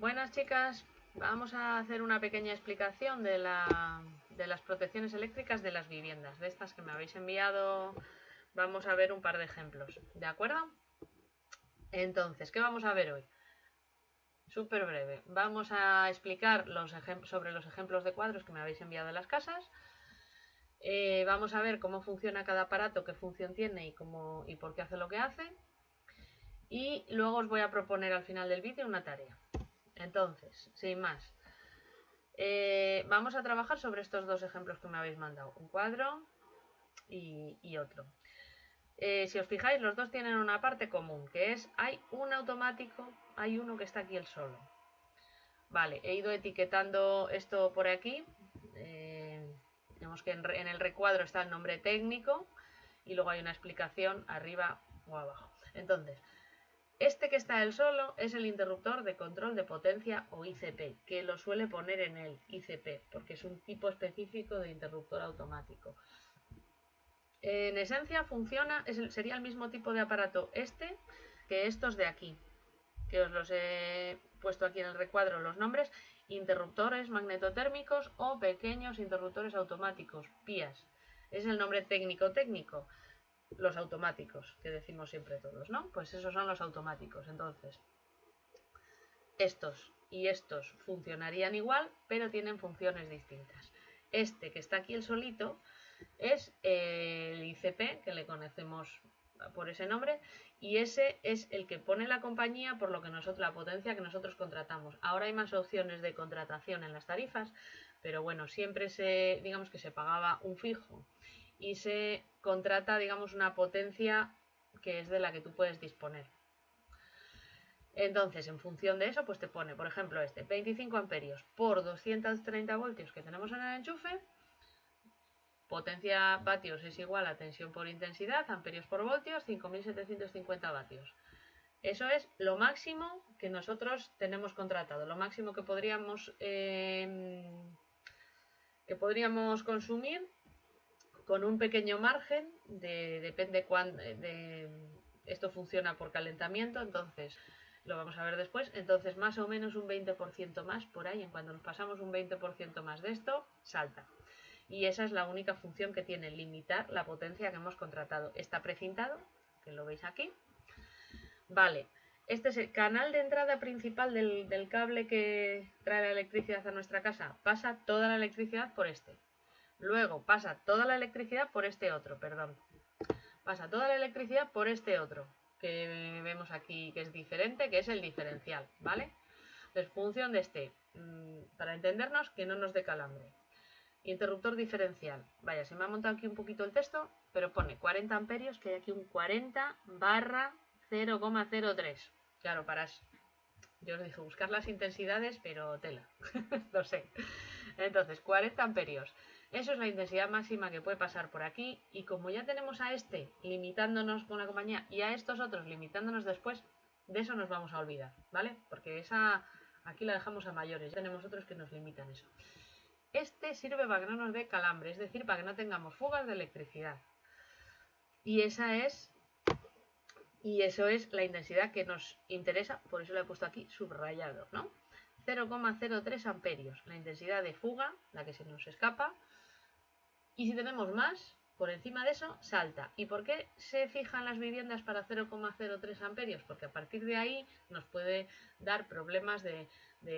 Buenas chicas, vamos a hacer una pequeña explicación de las protecciones eléctricas de las viviendas, de estas que me habéis enviado. Vamos a ver un par de ejemplos, ¿de acuerdo? Entonces, ¿qué vamos a ver hoy? Súper breve, vamos a explicar sobre los ejemplos de cuadros que me habéis enviado de las casas. Vamos a ver cómo funciona cada aparato, qué función tiene y por qué hace lo que hace. Y luego os voy a proponer al final del vídeo una tarea. Entonces, sin más, vamos a trabajar sobre estos dos ejemplos que me habéis mandado, un cuadro y otro. Si os fijáis, los dos tienen una parte común, que es, hay un automático, hay uno que está aquí el solo. Vale, he ido etiquetando esto por aquí. Vemos que en el recuadro está el nombre técnico y luego hay una explicación arriba o abajo. Entonces, este que está el solo es el interruptor de control de potencia o ICP, que lo suele poner en el ICP, porque es un tipo específico de interruptor automático. En esencia funciona, sería el mismo tipo de aparato este que estos de aquí, que os los he puesto aquí en el recuadro los nombres: interruptores magnetotérmicos o pequeños interruptores automáticos, PIAs. Es el nombre técnico. Los automáticos, que decimos siempre todos, ¿no? Pues esos son los automáticos. Entonces, estos y estos funcionarían igual, pero tienen funciones distintas. Este que está aquí el solito es el ICP, que le conocemos por ese nombre, y ese es el que pone la compañía por lo que la potencia que nosotros contratamos. Ahora hay más opciones de contratación en las tarifas, pero bueno, siempre digamos que se pagaba un fijo y se contrata, digamos, una potencia que es de la que tú puedes disponer. Entonces, en función de eso, pues te pone, por ejemplo, 25 amperios por 230 voltios que tenemos en el enchufe. Potencia vatios es igual a tensión por intensidad, amperios por voltios, 5.750 vatios. Eso es lo máximo que nosotros tenemos contratado, lo máximo que podríamos consumir, con un pequeño margen depende cuándo. Esto funciona por calentamiento, entonces lo vamos a ver después. Entonces, más o menos un 20% más por ahí. En cuanto nos pasamos un 20% más de esto, salta. Y esa es la única función que tiene, limitar la potencia que hemos contratado. Está precintado, que lo veis aquí. Vale, este es el canal de entrada principal del cable que trae la electricidad a nuestra casa. Pasa toda la electricidad por este. Luego pasa toda la electricidad por este otro, perdón. Pasa toda la electricidad por este otro, que vemos aquí que es diferente, que es el diferencial, ¿vale? Entonces, función de este, para entendernos, que no nos dé calambre. Interruptor diferencial. Vaya, se me ha montado aquí un poquito el texto, pero pone 40 amperios, que hay aquí un 40 barra 0,03. Claro, yo os dije buscar las intensidades, pero tela. No sé. Entonces, 40 amperios. Eso es la intensidad máxima que puede pasar por aquí. Y como ya tenemos a este limitándonos con la compañía y a estos otros limitándonos después, de eso nos vamos a olvidar, ¿vale? Porque esa aquí la dejamos a mayores. Ya tenemos otros que nos limitan eso. Este sirve para que no nos dé calambre, es decir, para que no tengamos fugas de electricidad. Y eso es la intensidad que nos interesa, por eso lo he puesto aquí subrayado, ¿no? 0,03 amperios, la intensidad de fuga, la que se nos escapa. Y si tenemos más, por encima de eso, salta. ¿Y por qué se fijan las viviendas para 0,03 amperios? Porque a partir de ahí nos puede dar problemas de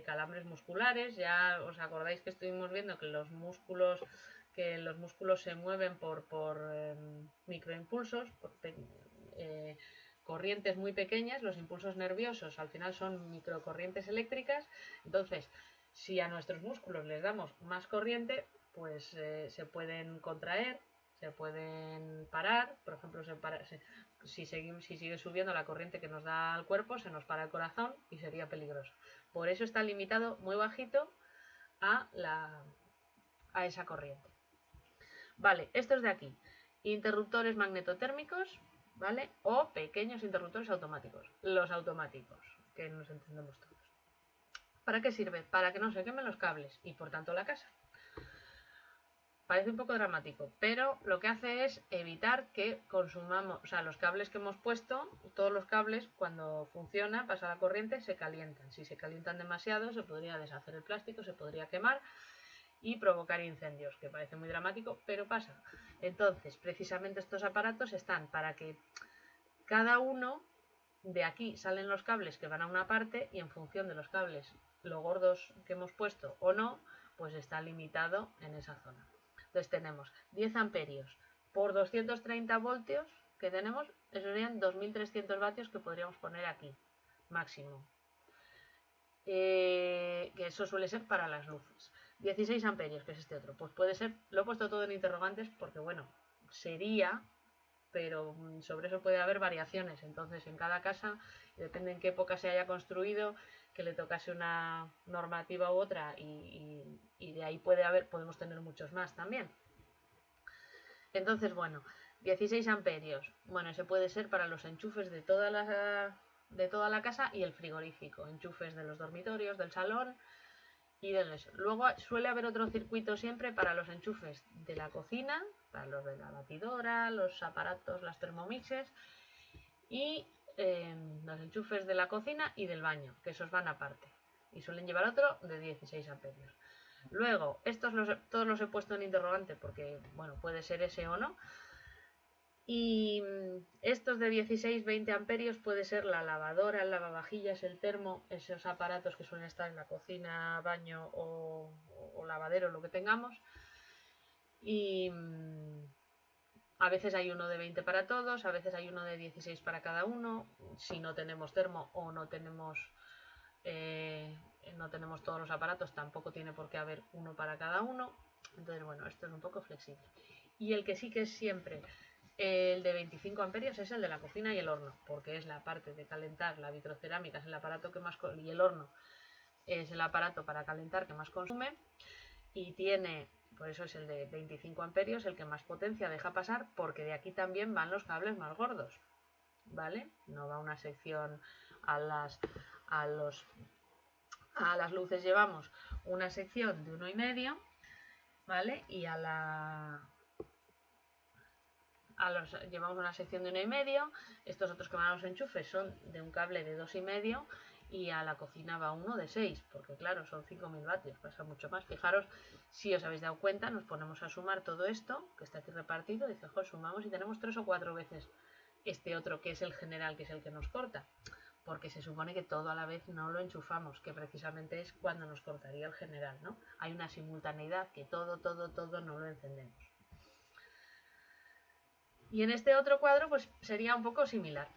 calambres musculares. Ya os acordáis que estuvimos viendo que los músculos se mueven por microimpulsos, por corrientes muy pequeñas. Los impulsos nerviosos al final son microcorrientes eléctricas. Entonces, si a nuestros músculos les damos más corriente, pues se pueden contraer, se pueden parar. Por ejemplo, si sigue subiendo la corriente que nos da al cuerpo, se nos para el corazón y sería peligroso. Por eso está limitado muy bajito a esa corriente. Vale, estos de aquí, interruptores magnetotérmicos, ¿vale? O pequeños interruptores automáticos. Los automáticos, que nos entendemos todos. ¿Para qué sirve? Para que no se quemen los cables y por tanto la casa. Parece un poco dramático, pero lo que hace es evitar que consumamos, o sea, los cables que hemos puesto, todos los cables cuando funciona, pasa la corriente, se calientan. Si se calientan demasiado se podría deshacer el plástico, se podría quemar y provocar incendios, que parece muy dramático, pero pasa. Entonces, precisamente estos aparatos están para que cada uno de aquí salen los cables que van a una parte y en función de los cables, lo gordos que hemos puesto o no, pues está limitado en esa zona. Entonces tenemos 10 amperios por 230 voltios que tenemos, eso serían 2300 vatios que podríamos poner aquí, máximo. Que eso suele ser para las luces. 16 amperios, que es este otro. Pues puede ser, lo he puesto todo en interrogantes porque, bueno, sería, pero sobre eso puede haber variaciones. Entonces, en cada casa, depende en qué época se haya construido, que le tocase una normativa u otra, y de ahí podemos tener muchos más también. Entonces, bueno, 16 amperios. Bueno, ese puede ser para los enchufes de toda la casa y el frigorífico. Enchufes de los dormitorios, del salón y de eso. Luego suele haber otro circuito siempre para los enchufes de la cocina, para los de la batidora, los aparatos, las Thermomixes y los enchufes de la cocina y del baño, que esos van aparte. Y suelen llevar otro de 16 amperios. Luego, todos los he puesto en interrogante porque, bueno, puede ser ese o no. Y estos de 16-20 amperios puede ser la lavadora, el lavavajillas, el termo, esos aparatos que suelen estar en la cocina, baño o lavadero, lo que tengamos. Y a veces hay uno de 20 para todos, a veces hay uno de 16 para cada uno. Si no tenemos termo o no tenemos todos los aparatos, tampoco tiene por qué haber uno para cada uno. Entonces, bueno, esto es un poco flexible. Y el que sí que es siempre el de 25 amperios es el de la cocina y el horno, porque es la parte de calentar. La vitrocerámica es el aparato que más, y el horno es el aparato para calentar que más consume, y tiene, por eso es el de 25 amperios, el que más potencia deja pasar, porque de aquí también van los cables más gordos, ¿vale? No va una sección a las luces, llevamos una sección de 1,5, ¿vale? Y llevamos una sección de 1,5. Estos otros que van a los enchufes son de un cable de 2,5 y a la cocina va uno de 6, porque claro, son 5000 vatios, pasa mucho más. Fijaros, si os habéis dado cuenta, nos ponemos a sumar todo esto que está aquí repartido, y fijaos, sumamos y tenemos 3 o 4 veces este otro que es el general, que es el que nos corta, porque se supone que todo a la vez no lo enchufamos, que precisamente es cuando nos cortaría el general, ¿no? Hay una simultaneidad que todo no lo encendemos. Y en este otro cuadro pues sería un poco similar.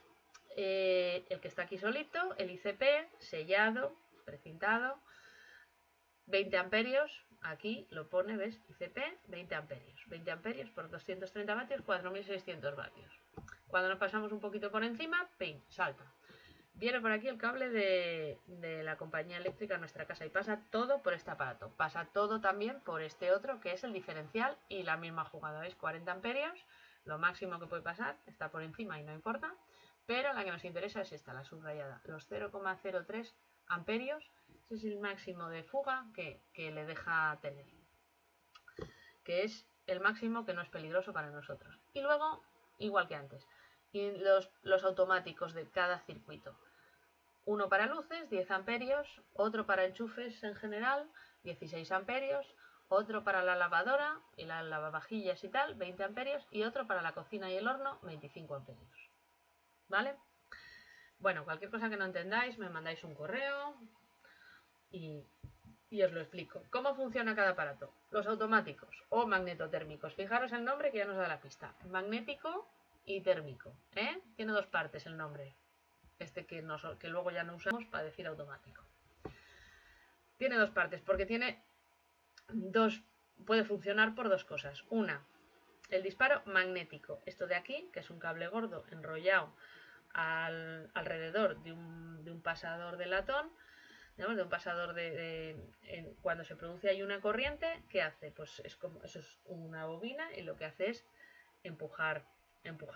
El que está aquí solito, el ICP, sellado, precintado, 20 amperios, aquí lo pone, ¿ves? ICP, 20 amperios. 20 amperios por 230 vatios, 4600 vatios. Cuando nos pasamos un poquito por encima, ¡ping!, salta. Viene por aquí el cable de la compañía eléctrica a nuestra casa y pasa todo por este aparato. Pasa todo también por este otro, que es el diferencial, y la misma jugada, ¿veis? 40 amperios, lo máximo que puede pasar, está por encima y no importa, pero la que nos interesa es esta, la subrayada, los 0,03 amperios, ese es el máximo de fuga que le deja tener, que es el máximo que no es peligroso para nosotros. Y luego, igual que antes, y los automáticos de cada circuito. Uno para luces, 10 amperios, otro para enchufes en general, 16 amperios, otro para la lavadora y las lavavajillas y tal, 20 amperios, y otro para la cocina y el horno, 25 amperios. ¿Vale? Bueno, cualquier cosa que no entendáis, me mandáis un correo y os lo explico. ¿Cómo funciona cada aparato? Los automáticos o magnetotérmicos. Fijaros el nombre que ya nos da la pista. Magnético y térmico. Tiene dos partes el nombre. Que luego ya no usamos para decir automático. Tiene dos partes porque puede funcionar por dos cosas. Una, el disparo magnético. Esto de aquí, que es un cable gordo enrollado alrededor de un pasador de latón, digamos, de un pasador cuando se produce ahí una corriente, ¿qué hace? Pues eso es una bobina, y lo que hace es empujar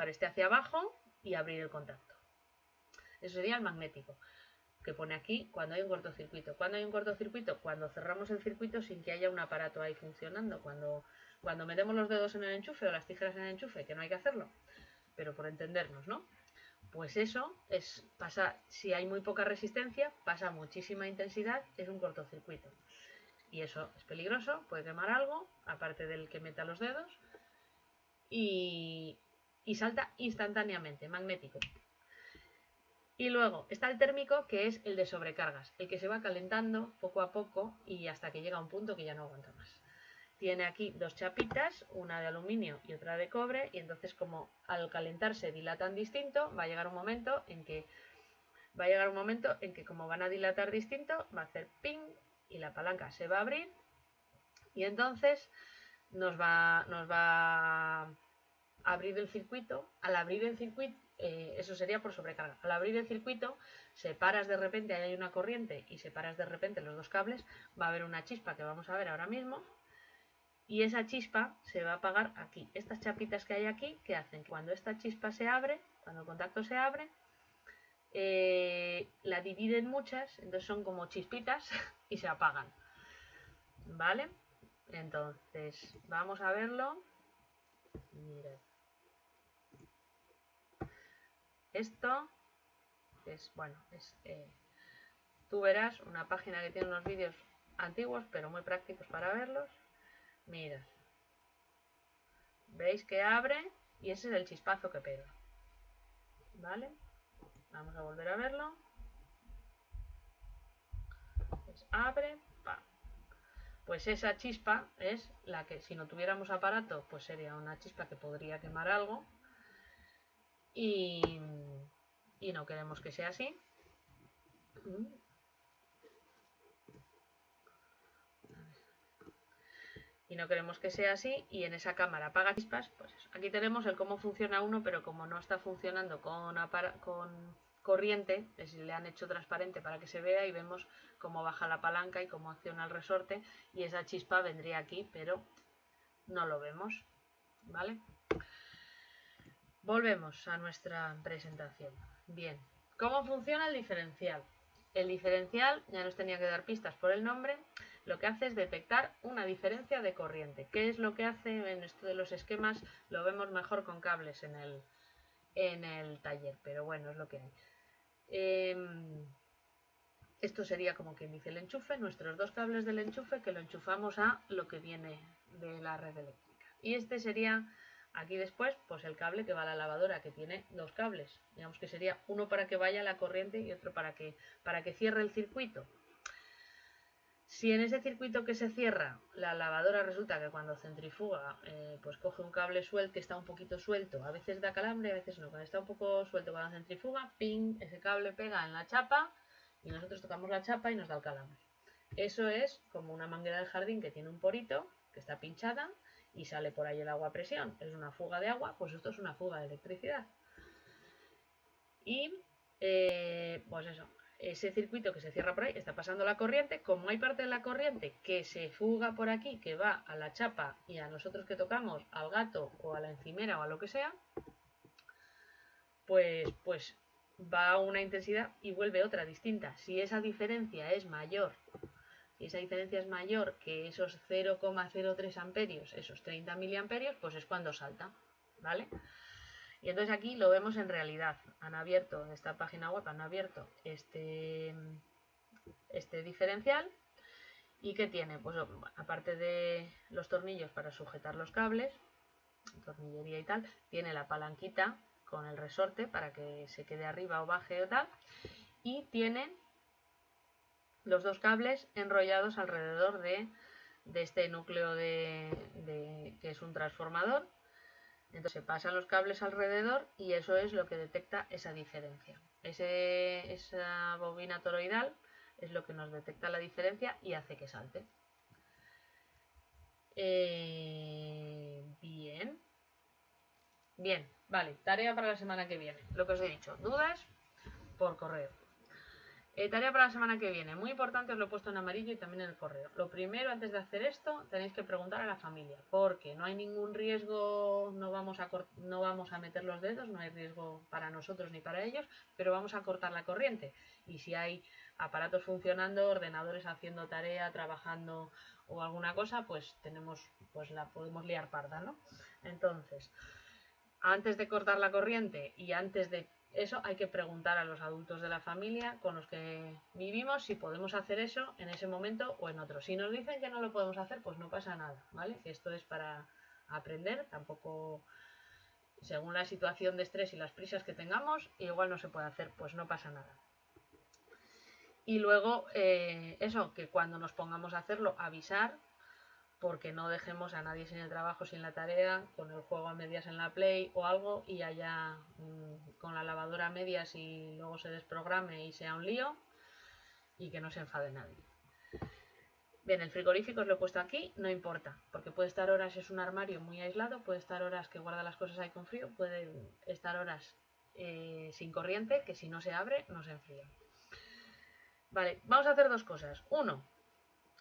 este hacia abajo y abrir el contacto. Eso sería el magnético, que pone aquí cuando hay un cortocircuito. ¿Cuándo hay un cortocircuito? Cuando cerramos el circuito sin que haya un aparato ahí funcionando, cuando Cuando metemos los dedos en el enchufe o las tijeras en el enchufe, que no hay que hacerlo, pero por entendernos, ¿no? Pues eso pasa, si hay muy poca resistencia, pasa muchísima intensidad, es un cortocircuito. Y eso es peligroso, puede quemar algo, aparte del que meta los dedos, y salta instantáneamente, magnético. Y luego está el térmico, que es el de sobrecargas, el que se va calentando poco a poco y hasta que llega a un punto que ya no aguanta más. Tiene aquí dos chapitas, una de aluminio y otra de cobre, y entonces como al calentarse dilatan distinto, va a llegar un momento en que como van a dilatar distinto, va a hacer ping y la palanca se va a abrir y entonces nos va a abrir el circuito. Al abrir el circuito, eso sería por sobrecarga. Al abrir el circuito, separas de repente, ahí hay una corriente y separas de repente los dos cables, va a haber una chispa que vamos a ver ahora mismo. Y esa chispa se va a apagar aquí. Estas chapitas que hay aquí, ¿qué hacen? Cuando esta chispa se abre, cuando el contacto se abre, la dividen muchas, entonces son como chispitas y se apagan. ¿Vale? Entonces, vamos a verlo. Mirad. Esto es, bueno, tú verás una página que tiene unos vídeos antiguos, pero muy prácticos para verlos. Mirad. ¿Veis que abre? Y ese es el chispazo que pega. ¿Vale? Vamos a volver a verlo. Pues abre, ¡pam! Pues esa chispa es la que, si no tuviéramos aparato, pues sería una chispa que podría quemar algo. Y no queremos que sea así. Y no queremos que sea así, y en esa cámara apaga chispas, pues eso. Aquí tenemos el cómo funciona uno, pero como no está funcionando con corriente, le han hecho transparente para que se vea y vemos cómo baja la palanca y cómo acciona el resorte, y esa chispa vendría aquí, pero no lo vemos, ¿vale? Volvemos a nuestra presentación. Bien, ¿cómo funciona el diferencial? El diferencial, ya nos tenía que dar pistas por el nombre, lo que hace es detectar una diferencia de corriente. ¿Qué es lo que hace? En esto de los esquemas lo vemos mejor con cables en el taller, pero bueno, es lo que hay. Esto sería como quien dice el enchufe, nuestros dos cables del enchufe que lo enchufamos a lo que viene de la red eléctrica. Y este sería aquí después pues el cable que va a la lavadora, que tiene dos cables. Digamos que sería uno para que vaya la corriente y otro para que cierre el circuito. Si en ese circuito que se cierra la lavadora resulta que cuando centrifuga pues coge un cable suelto que está un poquito suelto, a veces da calambre, a veces no, cuando está un poco suelto cuando centrifuga, ping, ese cable pega en la chapa y nosotros tocamos la chapa y nos da el calambre. Eso es como una manguera de jardín que tiene un porito que está pinchada y sale por ahí el agua a presión. Es una fuga de agua, pues esto es una fuga de electricidad. Y pues eso, ese circuito que se cierra por ahí está pasando la corriente. Como hay parte de la corriente que se fuga por aquí, que va a la chapa y a nosotros que tocamos, al gato o a la encimera o a lo que sea, pues va a una intensidad y vuelve otra distinta. Si esa diferencia es mayor, que esos 0,03 amperios, esos 30 miliamperios, pues es cuando salta, ¿vale? Y entonces aquí lo vemos en realidad. Han abierto, en esta página web han abierto este diferencial. ¿Y qué tiene? Pues aparte de los tornillos para sujetar los cables, tornillería y tal, tiene la palanquita con el resorte para que se quede arriba o baje o tal. Y tiene los dos cables enrollados alrededor de este núcleo que es un transformador. Entonces se pasan los cables alrededor y eso es lo que detecta esa diferencia. Esa bobina toroidal es lo que nos detecta la diferencia y hace que salte. Bien, vale, tarea para la semana que viene. Lo que os he dicho, dudas por correo. Tarea para la semana que viene. Muy importante, os lo he puesto en amarillo y también en el correo. Lo primero, antes de hacer esto, tenéis que preguntar a la familia, porque no hay ningún riesgo, no vamos a meter los dedos, no hay riesgo para nosotros ni para ellos, pero vamos a cortar la corriente. Y si hay aparatos funcionando, ordenadores haciendo tarea, trabajando o alguna cosa, pues la podemos liar parda, ¿no? Entonces, antes de cortar la corriente y antes de eso hay que preguntar a los adultos de la familia con los que vivimos si podemos hacer eso en ese momento o en otro. Si nos dicen que no lo podemos hacer, pues no pasa nada, ¿vale? Que esto es para aprender, tampoco según la situación de estrés y las prisas que tengamos, igual no se puede hacer, pues no pasa nada. Y luego eso, que cuando nos pongamos a hacerlo, avisar, porque no dejemos a nadie sin el trabajo, sin la tarea, con el juego a medias en la Play o algo y haya con la lavadora a medias y luego se desprograme y sea un lío y que no se enfade nadie. Bien, el frigorífico os lo he puesto aquí, no importa, porque puede estar horas, es un armario muy aislado, puede estar horas que guarda las cosas ahí con frío, puede estar horas sin corriente, que si no se abre, no se enfría. Vale, vamos a hacer dos cosas. Uno,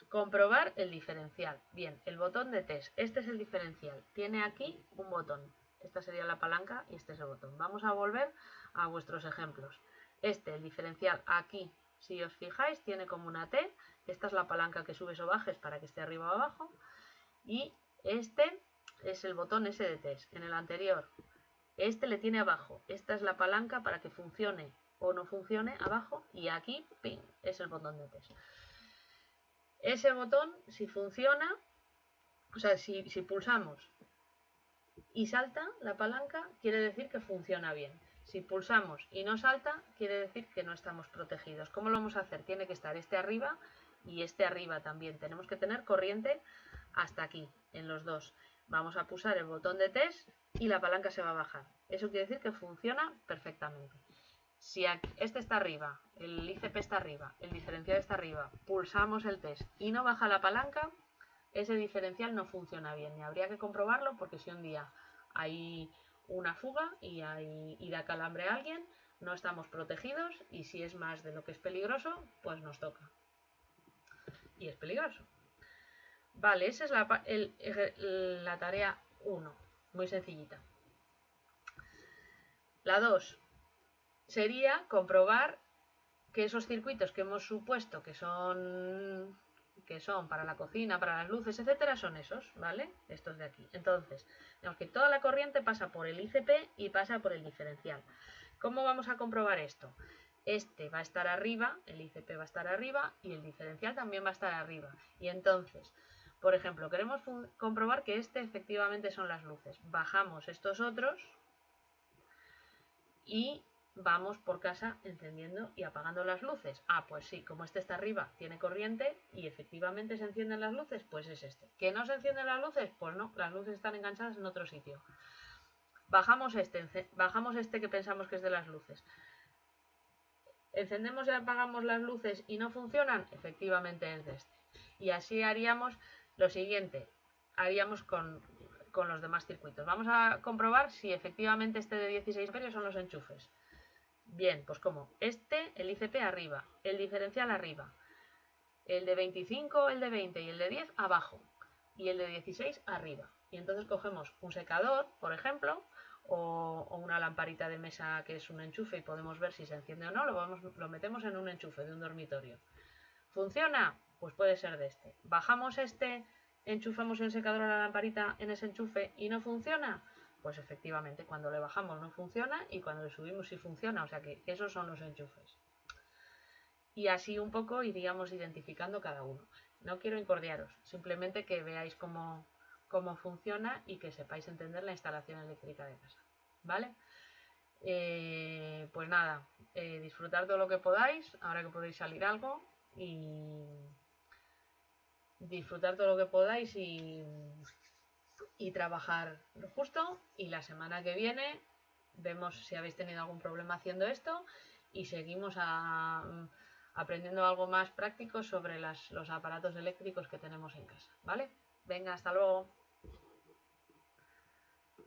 comprobar el diferencial. Bien, el botón de test. Este es el diferencial. Tiene aquí un botón. Esta sería la palanca y este es el botón. Vamos a volver a vuestros ejemplos. El diferencial aquí, si os fijáis, tiene como una T. Esta es la palanca que subes o bajes para que esté arriba o abajo. Y este es el botón ese de test. En el anterior, este le tiene abajo. Esta es la palanca para que funcione o no funcione abajo. Y aquí, ping, es el botón de test. Ese botón, si funciona, o sea, si pulsamos y salta la palanca, quiere decir que funciona bien. Si pulsamos y no salta, quiere decir que no estamos protegidos. ¿Cómo lo vamos a hacer? Tiene que estar este arriba y este arriba también. Tenemos que tener corriente hasta aquí, en los dos. Vamos a pulsar el botón de test y la palanca se va a bajar. Eso quiere decir que funciona perfectamente. Si este está arriba, el ICP está arriba, el diferencial está arriba, pulsamos el test y no baja la palanca, ese diferencial no funciona bien. Y habría que comprobarlo porque si un día hay una fuga y da calambre a alguien, no estamos protegidos y si es más de lo que es peligroso, pues nos toca. Y es peligroso. Vale, esa es la tarea 1, muy sencillita. La 2. Sería comprobar que esos circuitos que hemos supuesto que son para la cocina, para las luces, etcétera, son esos, ¿vale? Estos de aquí. Entonces, vemos que toda la corriente pasa por el ICP y pasa por el diferencial. ¿Cómo vamos a comprobar esto? Este va a estar arriba, el ICP va a estar arriba y el diferencial también va a estar arriba. Y entonces, por ejemplo, queremos comprobar que efectivamente son las luces. Bajamos estos otros y vamos por casa encendiendo y apagando las luces. Pues sí, como este está arriba, tiene corriente y efectivamente se encienden las luces, pues es este. ¿Que no se encienden las luces? Pues no, las luces están enganchadas en otro sitio. Bajamos este que pensamos que es de las luces. Encendemos y apagamos las luces y no funcionan, efectivamente es de este. Y así haríamos lo siguiente, haríamos con los demás circuitos. Vamos a comprobar si efectivamente este de 16 amperios son los enchufes. Bien, pues como el ICP arriba, el diferencial arriba, el de 25, el de 20 y el de 10 abajo y el de 16 arriba. Y entonces cogemos un secador, por ejemplo, o una lamparita de mesa que es un enchufe y podemos ver si se enciende o no, lo metemos en un enchufe de un dormitorio. ¿Funciona? Pues puede ser de este. Bajamos enchufamos el secador a la lamparita en ese enchufe y no funciona. Pues efectivamente, cuando le bajamos no funciona y cuando le subimos sí funciona, o sea que esos son los enchufes. Y así un poco iríamos identificando cada uno. No quiero incordiaros, simplemente que veáis cómo funciona y que sepáis entender la instalación eléctrica de casa. ¿Vale? Pues nada, disfrutar todo lo que podáis, ahora que podéis salir algo, y disfrutar todo lo que podáis y trabajar lo justo, y la semana que viene vemos si habéis tenido algún problema haciendo esto y seguimos aprendiendo algo más práctico sobre los aparatos eléctricos que tenemos en casa, ¿vale? Venga, hasta luego.